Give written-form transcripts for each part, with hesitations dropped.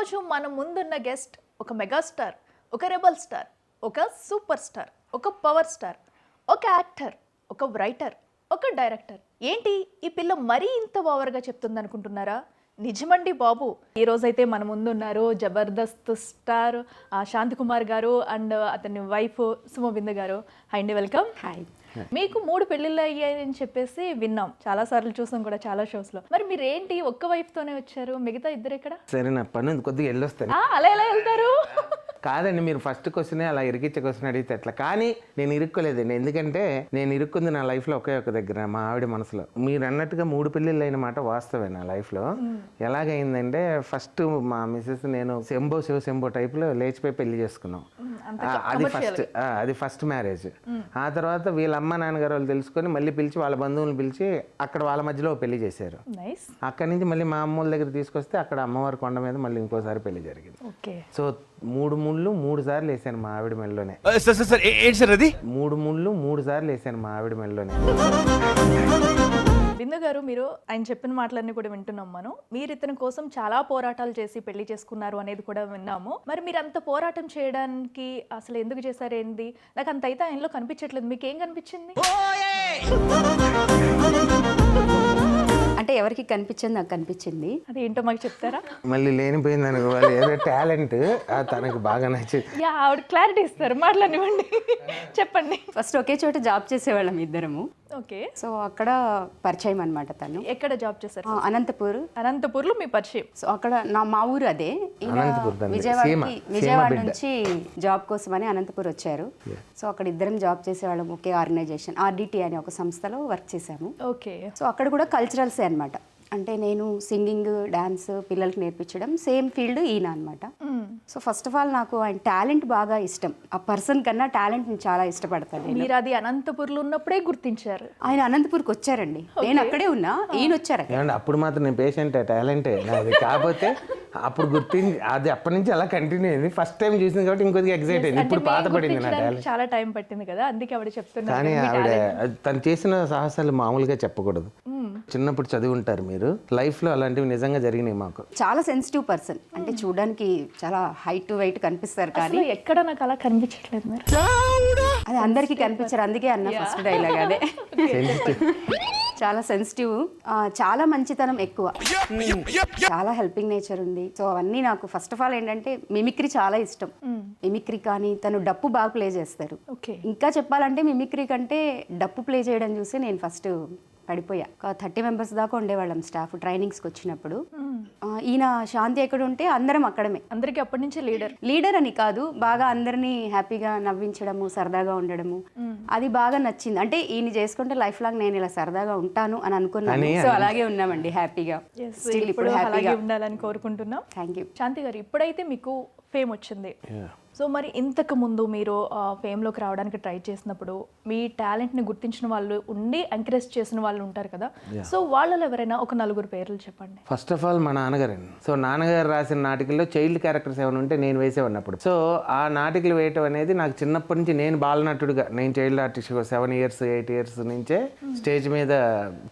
ఈరోజు మన ముందున్న గెస్ట్ ఒక మెగాస్టార్, ఒక రెబల్ స్టార్, ఒక సూపర్ స్టార్, ఒక పవర్ స్టార్, ఒక యాక్టర్, ఒక రైటర్, ఒక డైరెక్టర్. ఏంటి ఈ పిల్ల మరీ ఇంత ఓవర్గా చెప్తుంది అనుకుంటున్నారా? నిజమండి బాబు. ఈ రోజైతే మన ముందున్నారు జబర్దస్త్ స్టార్ శాంతి కుమార్ గారు అండ్ అతని వైఫ్ సుమబిందు గారు. హాయ్ అండి, వెల్కమ్. హాయ్. మీకు 3 పెళ్ళిళ్ళు అయ్యాయని చెప్పేసి విన్నాం, చాలా సార్లు చూసాం కూడా చాలా షోస్ లో. మరి మీరు ఏంటి ఒక్క వైఫ్ తోనే వచ్చారు, మిగతా ఇద్దరు ఎక్కడ? సరే, నా పని కొద్దిగా వెళ్ళొస్తాను. అలా ఎలా వెళ్తారు? కాదండి, మీరు ఫస్ట్ క్వశ్చన్ అలా ఇరికిచ్చే క్వశ్చన్ అడిగితే ఎట్లా. కానీ నేను ఇరుక్కోలేదండి, ఎందుకంటే నేను ఇరుక్కుంది నా లైఫ్లో ఒకే ఒక దగ్గర, మా ఆవిడ మనసులో. మీరు అన్నట్టుగా 3 పెళ్ళిళ్ళు అయిన మాట వాస్తవే నా లైఫ్లో. ఎలాగైందంటే ఫస్ట్ మా మిస్సెస్ నేను శంభో టైప్లో లేచిపోయి పెళ్లి చేసుకున్నాం. అది ఫస్ట్ మ్యారేజ్. ఆ తర్వాత వీళ్ళ అమ్మ నాన్నగారు వాళ్ళు తెలుసుకొని మళ్ళీ పిలిచి వాళ్ళ బంధువులను పిలిచి అక్కడ వాళ్ళ మధ్యలో పెళ్లి చేశారు. అక్కడి నుంచి మళ్ళీ మా అమ్మోళ్ళ దగ్గర తీసుకొస్తే అక్కడ అమ్మవారి కొండ మీద మళ్ళీ ఇంకోసారి పెళ్లి జరిగింది. సో 3 ముళ్ళు 3 సార్లు వేసాను మా ఆవిడ మెడలోనే. 3 ముళ్ళు 3 సార్లు వేసాను మా ఆవిడ మెడలోనే. బిందు గారు, మీరు ఆయన చెప్పిన మాటలన్నీ కూడా వింటున్నాం మనం. మీరు ఇతని కోసం చాలా పోరాటాలు చేసి పెళ్లి చేసుకున్నారు అనేది కూడా విన్నాము. మరి మీరు అంత పోరాటం చేయడానికి అసలు ఎందుకు చేశారేంది? నాకు అంత అయితే ఆయనలో కనిపించట్లేదు. మీకు ఏం కనిపించింది? అంటే ఎవరికి కనిపించింది, నాకు కనిపించింది. అది ఏంటో మాకు చెప్తారా? మళ్ళీ లేనిపోయింది అనుకోవాలి, ఏదో టాలెంట్ తనకు బాగా నచ్చింది. ఆవిడ క్లారిటీ ఇస్తారు, మాట్లాడివ్వండి. చెప్పండి. ఫస్ట్ ఒకే చోట జాబ్ చేసేవాళ్ళం ఇద్దరము. ఓకే. సో అక్కడ పరిచయం అనమాట. తను ఎక్కడ జాబ్ చేశారు? అనంతపూర్లో మీ పరిచయం. సో అక్కడ మా ఊరు అదే. విజయవాడ నుంచి జాబ్ కోసం అని అనంతపూర్ వచ్చారు. సో అక్కడ ఇద్దరం జాబ్ చేసేవాళ్ళం, ఒకే ఆర్గనైజేషన్ ఆర్డిటి అనే ఒక సంస్థలో వర్క్ చేశాము. ఓకే. సో అక్కడ కూడా కల్చరల్సే అనమాట. అంటే నేను సింగింగ్, డాన్స్ పిల్లలకి నేర్పించడం, సేమ్ ఫీల్డ్ ఈయన అనమాట. సో ఫస్ట్ ఆఫ్ ఆల్ నాకు ఆయన టాలెంట్ బాగా ఇష్టం. ఆ పర్సన్ కన్నా టాలెంట్ నేను చాలా ఇష్టపడతాను. మీరు అది అనంతపూర్లో ఉన్నప్పుడే గుర్తించారు? ఆయన అనంతపూర్కి వచ్చారండి, నేను అక్కడే ఉన్నా, ఈయన వచ్చారు. అప్పుడు మాత్రం నేను పేషెంట్, టాలెంటే నాది. కాకపోతే అప్పుడు గుర్తించి అది అప్పటి నుంచి అలా కంటిన్యూ అయింది. ఫస్ట్ టైం చూసింది కాబట్టి ఇంకొద్దిగా ఎక్సైట్ అయింది. ఇప్పుడు పాత పడింది నా టాలెంట్. చాలా టైం పట్టింది కదా, అందుకే ఆవిడ చెప్తున్నారు. కానీ ఆవిడ తను చేసిన సాహసాలు మామూలుగా చెప్పకూడదు. చిన్నప్పుడు చదివి ఉంటారు మీరు, లైఫ్ లో అలాంటివి నిజంగా జరిగినాయి మాకు. చాలా సెన్సిటివ్ పర్సన్, అంటే చూడడానికి చాలా హైట్ వెయిట్ కనిపిస్తారు, కానీ ఎక్కడ నాకు అలా కనిపించట్లేదు. అది అందరికీ కనిపించారు, అందుకే అన్న ఫస్ట్ డైలాగ్ అదే. చాలా సెన్సిటివ్, చాలా మంచితనం ఎక్కువ, చాలా హెల్పింగ్ నేచర్ ఉంది. సో అవన్నీ నాకు ఫస్ట్ ఆఫ్ ఆల్ ఏంటంటే మిమిక్రీ చాలా ఇష్టం. మిమిక్రీ కానీ తను డప్పు బాగా ప్లే చేస్తారు. ఇంకా చెప్పాలంటే మిమిక్రీ కంటే డప్పు ప్లే చేయడం చూసి నేను ఫస్ట్ పడిపోయా. 30 మెంబర్స్ దాకా ఉండేవాళ్ళం స్టాఫ్ ట్రైనింగ్స్కి వచ్చినప్పుడు. ఈయన శాంతి ఎక్కడ ఉంటే అందరం అక్కడమే. అందరికి అప్పటి నుంచి లీడర్ అని కాదు, బాగా అందరినీ హ్యాపీగా నవ్వించడము, సరదాగా ఉండడము, అది బాగా నచ్చింది. అంటే ఈయన చేసుకుంటే లైఫ్ లాంగ్ నేను ఇలా సరదాగా ఉంటాను అని అనుకున్నాను. సో అలాగే ఉన్నామండి, హ్యాపీగా. స్టిల్ ఇప్పుడు హ్యాపీగా ఉండాలని కోరుకుంటున్నాం. Thank you. శాంతి గారు, ఇప్పుడైతే మీకు ఫేమ్ వచ్చింది. సో మరి ఇంతకు ముందు మీరు ఫేమ్లోకి రావడానికి ట్రై చేసినప్పుడు మీ టాలెంట్ని గుర్తించిన వాళ్ళు ఉండి ఎంకరేజ్ చేసిన వాళ్ళు ఉంటారు కదా, సో వాళ్ళలో ఎవరైనా ఒక 4 పేర్లు చెప్పండి. ఫస్ట్ ఆఫ్ ఆల్ మా నాన్నగారండి. సో నాన్నగారు రాసిన నాటికల్లో చైల్డ్ క్యారెక్టర్స్ ఏమైనా ఉంటే నేను వేసేవాడినప్పుడు. సో ఆ నాటికలు వేయటం అనేది నాకు చిన్నప్పటి నుంచి, నేను బాలనటుడుగా, నేను చైల్డ్ ఆర్టిస్ట్ 7 ఇయర్స్ 8 ఇయర్స్ నుంచే స్టేజ్ మీద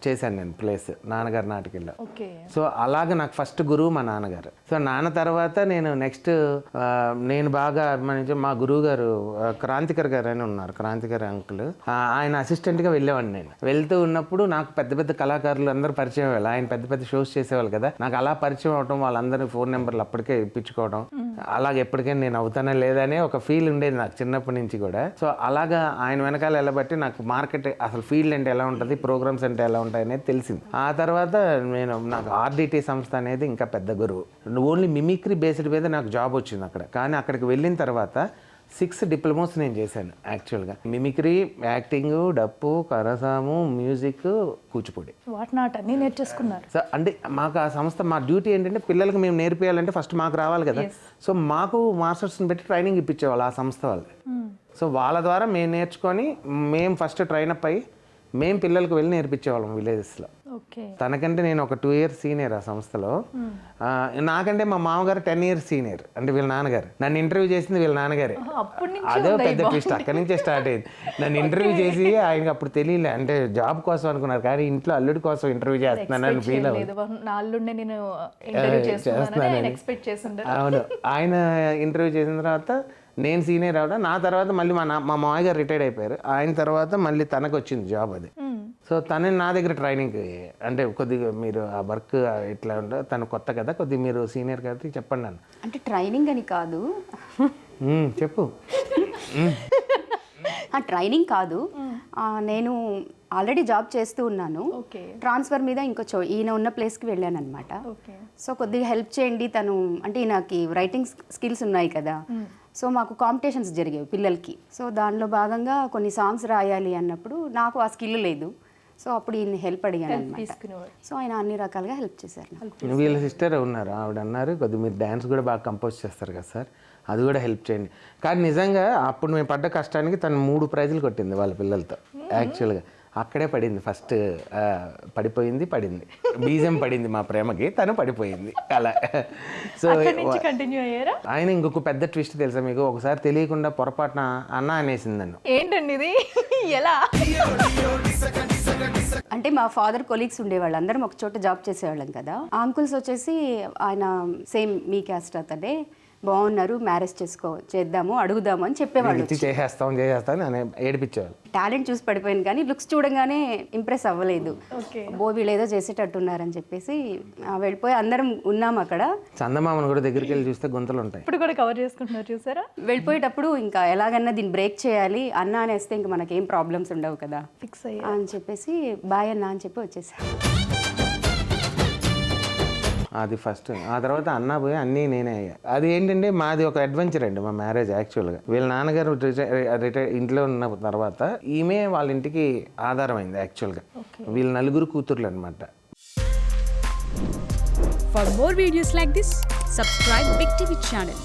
చేశాను నేను ప్లేస్ నాన్నగారి నాటికల్లో. సో అలాగే నాకు ఫస్ట్ గురువు మా నాన్నగారు. సో నాన్న తర్వాత నేను నెక్స్ట్ నేను బాగా అభిమానించే మా గురువు గారు క్రాంతికర్ గారు అని ఉన్నారు, క్రాంతికర్ అంకుల్. ఆయన అసిస్టెంట్గా వెళ్ళేవాడిని. నేను వెళ్తూ ఉన్నప్పుడు నాకు పెద్ద పెద్ద కళాకారులు అందరూ పరిచయం అయ్యారు. ఆయన పెద్ద పెద్ద షోస్ చేసేవాళ్ళు కదా, నాకు అలా పరిచయం అవడం, వాళ్ళందరూ ఫోన్ నెంబర్లు అప్పటికే ఇప్పించుకోవడం, అలాగే ఎప్పటికైనా నేను అవుతానా లేదనే ఒక ఫీల్ ఉండేది నాకు చిన్నప్పటి నుంచి కూడా. సో అలాగా ఆయన వెనకాల వెళ్ళబట్టి నాకు మార్కెట్ అసలు ఫీల్డ్ అంటే ఎలా ఉంటుంది, ప్రోగ్రామ్స్ అంటే ఎలా ఉంటాయి అనేది తెలిసింది. ఆ తర్వాత నాకు ఆర్డిటి సంస్థ అనేది ఇంకా పెద్ద గురువు. ఓన్లీ మిమిక్రీ బేస్డ్ మీద నాకు జాబ్ వచ్చింది అక్కడ. కానీ అక్కడికి వెళ్ళిన తర్వాత 6 డిప్లొమాస్ నేను చేశాను యాక్చువల్గా. మిమిక్రీ, యాక్టింగ్, డప్పు, కరసాము, మ్యూజిక్, కూచిపూడి, అన్నీ నేర్చేసుకున్నారు. సో అంటే మాకు ఆ సంస్థ, మా డ్యూటీ ఏంటంటే పిల్లలకి మేము నేర్పియాలంటే ఫస్ట్ మాకు రావాలి కదా. సో మాకు మాస్టర్స్ని పెట్టి ట్రైనింగ్ ఇప్పించేవాళ్ళు ఆ సంస్థ వాళ్ళు. సో వాళ్ళ ద్వారా మేము నేర్చుకొని మేము ఫస్ట్ ట్రైనప్ అయ్యి మేము పిల్లలకు వెళ్ళి నేర్పించేవాళ్ళం విలేజెస్లో. ఓకే. తనకంటే నేను ఒక 2 years సీనియర్ ఆ సంస్థలో. నాకంటే మా మామగారు 10 years సీనియర్, అంటే వీళ్ళ నాన్నగారు. నన్ను ఇంటర్వ్యూ చేసింది వీళ్ళ నాన్నగారే. అప్పటి నుంచి అదే పెద్ద ట్విస్ట్, అక్కడి నుంచే స్టార్ట్ అయింది. నన్ను ఇంటర్వ్యూ చేసి ఆయనకి అప్పుడు తెలియలే, అంటే జాబ్ కోసం అనుకున్నారు, కానీ ఇంట్లో అల్లుడి కోసం ఇంటర్వ్యూ చేస్తున్నానని ఫీల్ అవ్వదు. నా అల్లుడిని నేను ఇంటర్వ్యూ చేస్తున్నానని ఎక్స్పెక్ట్ చేసిండు. అవును, ఆయన ఇంటర్వ్యూ చేసిన తర్వాత నేను సీనియర్ అవడం, నా తర్వాత మళ్ళీ మా మామయ్య గారు రిటైర్డ్ అయిపోయారు, ఆయన తర్వాత మళ్ళీ తనకు వచ్చింది జాబ్ అది. సో తనే నా దగ్గర ట్రైనింగ్, అంటే కొద్దిగా మీరు ఆ వర్క్ ఇట్లా ఉంటే, తను కొత్త కదా, కొద్దిగా మీరు సీనియర్ కాబట్టి చెప్పండి అన్న. అంటే ట్రైనింగ్ అని కాదు, చెప్పు. ట్రైనింగ్ కాదు, నేను ఆల్రెడీ జాబ్ చేస్తూ ఉన్నాను. ఓకే. ట్రాన్స్ఫర్ మీద ఇంకో ఈయన ఉన్న ప్లేస్కి వెళ్ళాను అనమాట. ఓకే. సో కొద్దిగా హెల్ప్ చేయండి, తను అంటే ఈయనకి రైటింగ్ స్కిల్స్ ఉన్నాయి కదా, సో మాకు కాంపిటీషన్స్ జరిగేవి పిల్లలకి. సో దానిలో భాగంగా కొన్ని సాంగ్స్ రాయాలి అన్నప్పుడు నాకు ఆ స్కిల్ లేదు, సో అప్పుడు ఈయన హెల్ప్ అడిగాను అనమాట. సో ఆయన అన్ని రకాలుగా హెల్ప్ చేశారు. వీళ్ళ సిస్టర్ ఉన్నారు, ఆవిడ అన్నారు కొద్దిగా మీరు డ్యాన్స్ కూడా బాగా కంపోజ్ చేస్తారు కదా సార్, అది కూడా హెల్ప్ చేయండి. కానీ నిజంగా అప్పుడు మేము పడ్డ కష్టానికి తను 3 ప్రైజులు కొట్టింది వాళ్ళ పిల్లలతో. యాక్చువల్గా అక్కడే పడింది ఫస్ట్, పడిపోయింది, బీజం పడింది మా ప్రేమకి, తను పడిపోయింది అలా. సో కంటిన్యూ అయ్యారా? ఆయన ఇంకొక పెద్ద ట్విస్ట్ తెలుసా మీకు, ఒకసారి తెలియకుండా పొరపాటున అన్న అనేసింది నన్ను. ఏంటండి ఇది, ఎలా? అంటే మా ఫాదర్ కొలీగ్స్ ఉండేవాళ్ళు, అందరం ఒక చోట జాబ్ చేసేవాళ్ళం కదా. ఆ అంకుల్స్ వచ్చేసి ఆయన సేమ్ మీ క్యాస్ట్ అతనే, బాగున్నారు, మ్యారేజ్ చేద్దాము అడుగుదాము అని చెప్పేవాళ్ళు. చేసేస్తాం అని ఏడిపించేవాళ్ళు. టాలెంట్ చూసి పడిపోయింది కానీ లుక్స్ చూడగానే ఇంప్రెస్ అవ్వలేదు. వీళ్ళు ఏదో చేసేటట్టున్నారని చెప్పేసి వెళ్ళిపోయి అందరం ఉన్నాం అక్కడ. చందమామను కూడా దగ్గరికి వెళ్ళి చూస్తే గుంతలు ఉంటాయి. ఇప్పుడు కూడా కవర్ చేసుకుంటున్నారు చూసారా. వెళ్ళిపోయేటప్పుడు ఇంకా ఎలాగన్నా దీన్ని బ్రేక్ చేయాలి, అన్న అనేస్తే ఇంకా మనకేం ప్రాబ్లమ్స్ ఉండవు కదా ఫిక్స్ అయ్యి అని చెప్పేసి బాయ్ అన్న అని చెప్పి వచ్చేసా. అది ఫస్ట్. ఆ తర్వాత అన్న పోయి అన్నీ నేనే అయ్యా. అది ఏంటంటే మాది ఒక అడ్వెంచర్ అండి మా మ్యారేజ్. యాక్చువల్గా వీళ్ళ నాన్నగారు రిటైర్ ఇంట్లో ఉన్న తర్వాత ఈమె వాళ్ళ ఇంటికి ఆధారమైంది. యాక్చువల్గా వీళ్ళ 4 కూతుర్లు అనమాట. For more videos like this, subscribe Big TV channel.